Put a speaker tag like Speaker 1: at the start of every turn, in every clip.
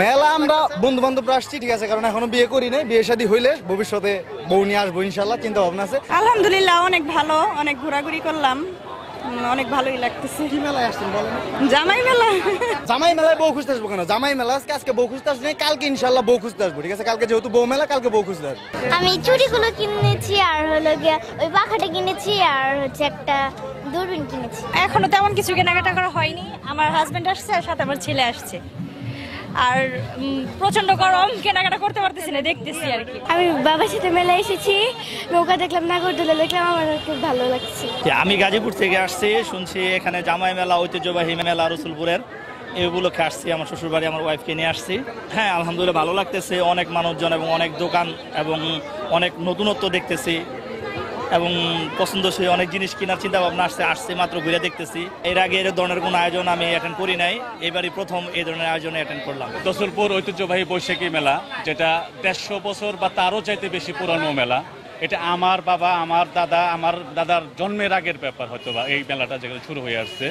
Speaker 1: মেলা আমরা বন্ধু বান্ধব আসছি, ঠিক আছে, কারণ এখনো বিয়ে করি নাই। বিয়ে শাদী হইলে ভবিষ্যতে বউ নিয়ে আসবো ইনশাল্লাহ, চিন্তা ভাবনা আছে।
Speaker 2: আলহামদুলিল্লাহ অনেক ভালো, অনেক ঘোরাঘুরি করলাম, অনেক ভালোই লাগতেছে।
Speaker 1: কি মেলায় আসছেন বলেন?
Speaker 2: জামাই মেলা।
Speaker 1: জামাই মেলায় বউ খুঁজতে আসবো কেন? জামাই মেলা আজকে বউ খুঁজতে আসবো, কালকে ইনশাল্লাহ বউ খুঁজতে আসবো, ঠিক আছে? কালকে যেহেতু বউ মেলা, কালকে বউ খুঁজতে আসবো।
Speaker 3: আমি চুড়িগুলো কিনেছি, আর হলো গিয়ে ওই পাখাটা কিনেছি, আর হচ্ছে একটা দূরবীন কিনেছি।
Speaker 2: এখনো তেমন কিছু কেনাকাটা করা হয়নি। আমার হাজবেন্ড আসছে আর সাথে আমার ছেলে আসছে, আর প্রচন্ড গরম, কেনাকাটা করতে পারতেছি না, দেখতেছি আর কি।
Speaker 3: আমি বাবার সাথে মেলায় এসেছি, নৌকা দেখলাম, নাগরদোলা দেখলাম, আমার খুব ভালো লাগছে।
Speaker 4: আমি গাজীপুর থেকে আসছি, শুনছি এখানে জামাই মেলা, ঐতিহ্যবাহী মেলা রসুলপুরের, এই উপলক্ষে আসছি। আমার শ্বশুরবাড়ি, আমার ওয়াইফকে নিয়ে আসছি। হ্যাঁ, আলহামদুলিল্লাহ ভালো লাগতেছে। অনেক মানুষজন এবং অনেক দোকান এবং অনেক নতুনত্ব দেখতেছি এবং পছন্দসই অনেক জিনিস কেনার চিন্তা ভাবনা আসছে মাত্র ঘুরে দেখতেছি। এর আগে এর ধরনের কোনো আয়োজন আমি অ্যাটেন্ড করি নাই, এবারই প্রথম এই ধরনের আয়োজনে অ্যাটেন্ড করলাম।
Speaker 5: রসুলপুর ঐতিহ্যবাহী বৈশাখী মেলা, যেটা 150 বছর বা তারও চাইতে বেশি পুরানো মেলা। এটা আমার বাবা, আমার দাদার জন্মের আগের ব্যাপার হয়তো, বা এই মেলাটা যেখানে শুরু হয়ে আসছে।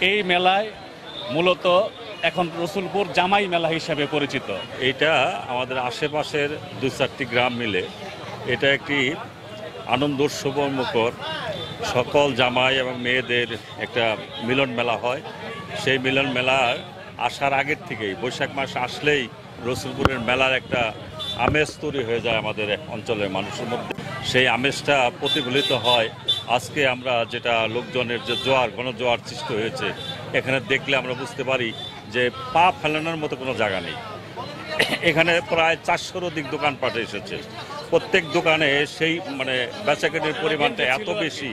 Speaker 5: এই মেলায় মূলত এখন রসুলপুর জামাই মেলা হিসাবে পরিচিত।
Speaker 6: এটা আমাদের আশেপাশের 2-4টি গ্রাম মিলে এটা একটি আনন্দোৎসবমুখর সকল জামাই এবং মেয়েদের একটা মিলন মেলা হয়। সেই মিলন মেলার আসার আগের থেকেই, বৈশাখ মাস আসলেই রসুলপুরের মেলার একটা আমেজ তৈরি হয়ে যায় আমাদের অঞ্চলের মানুষের মধ্যে। সেই আমেজটা প্রতিফলিত হয় আজকে আমরা যেটা লোকজনের যে জোয়ার, গণজোয়ার সৃষ্টি হয়েছে, এখানে দেখলে আমরা বুঝতে পারি যে পা ফেলানোর মতো কোনো জায়গা নেই। এখানে প্রায় 400-র অধিক দোকানপাট এসেছে। প্রত্যেক দোকানে সেই বেচাকেনির পরিমাণটা এত বেশি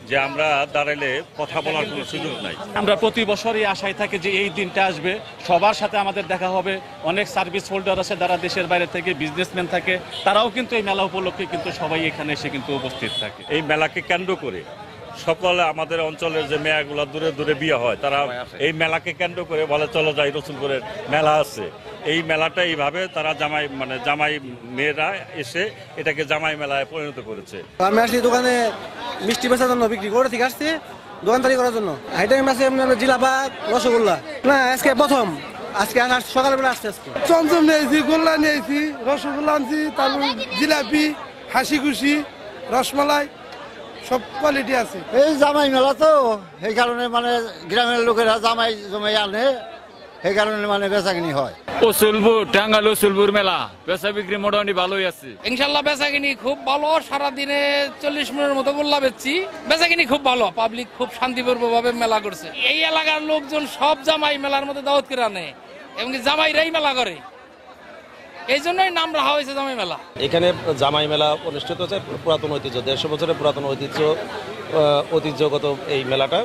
Speaker 6: যে আমরা দাঁড়ালে কথা বলার কোনো সুযোগ নাই।
Speaker 5: আমরা প্রতি বছরই আশায় থাকি যে এই দিনটা আসবে, সবার সাথে আমাদের দেখা হবে। অনেক সার্ভিস হোল্ডার আছে যারা দেশের বাইরে থেকে, বিজনেসম্যান থাকে, তারাও কিন্তু এই মেলা উপলক্ষে কিন্তু সবাই এখানে এসে কিন্তু উপস্থিত থাকে।
Speaker 6: এই মেলাকে কেন্দ্র করে সকলে আমাদের অঞ্চলের যে মেয়েগুলো দূরে দূরে বিয়ে হয়, তারা এই মেলাকে কেন্দ্র করে বলে চলো যাই, রসুলপুরের মেলা আছে। এই মেলাটা এইভাবে তারা জামাই মেয়েরা এসে এটাকে জামাই মেলায় পরিণত করেছে।
Speaker 1: আমি আসছি দোকানে মিষ্টি বেচার জন্য, বিক্রি করে ঠিক আসছি দোকানদারি করার জন্য। আইটেম আছে জিলাপি, রসগোল্লা। না আজকে প্রথম, আজকে সকালবেলা আসছে। আজকে
Speaker 7: চমচম নিয়েছি, গোল্লা নিয়েছি, রসগোল্লা আনছি, তারপর জিলাপি, হাসি খুশি, রসমালাই, সব কোয়ালিটি আছে।
Speaker 1: এই জামাই মেলা তো, সেই কারণে গ্রামের লোকেরা জামাই জমাই আনে, সেই কারণে বেচাকিনি হয়।
Speaker 8: রসুলপুর, টাঙ্গাইল রসুলপুর মেলা বেচা বিক্রি মোটামুটি ভালোই আছে
Speaker 9: ইনশাল্লাহ। বেচাকিনি খুব ভালো, সারাদিনে 40 মিনিটের মতো গোল্লা বেচছি। বেচাকিনি খুব ভালো, পাবলিক খুব শান্তিপূর্ণ ভাবে মেলা করছে। এই এলাকার লোকজন সব জামাই মেলার মধ্যে দাওয়াত করে আনে এবং জামাইরাই মেলা করে, এই জন্যই নাম রাখা হয়েছে জামাই মেলা।
Speaker 10: এখানে জামাই মেলা অনুষ্ঠিত হচ্ছে, পুরাতন ঐতিহ্য, 150 বছরের পুরাতন ঐতিহ্যগত এই মেলাটা।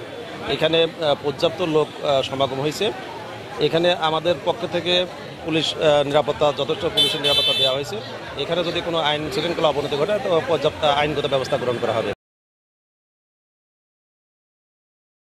Speaker 10: এখানে পর্যাপ্ত লোক সমাগম হয়েছে। এখানে আমাদের পক্ষ থেকে পুলিশ নিরাপত্তা, যথেষ্ট পুলিশের নিরাপত্তা দেওয়া হয়েছে। এখানে যদি কোনো আইন শৃঙ্খলা অবনতি ঘটে তো পর্যাপ্ত আইনগত ব্যবস্থা গ্রহণ করা হবে।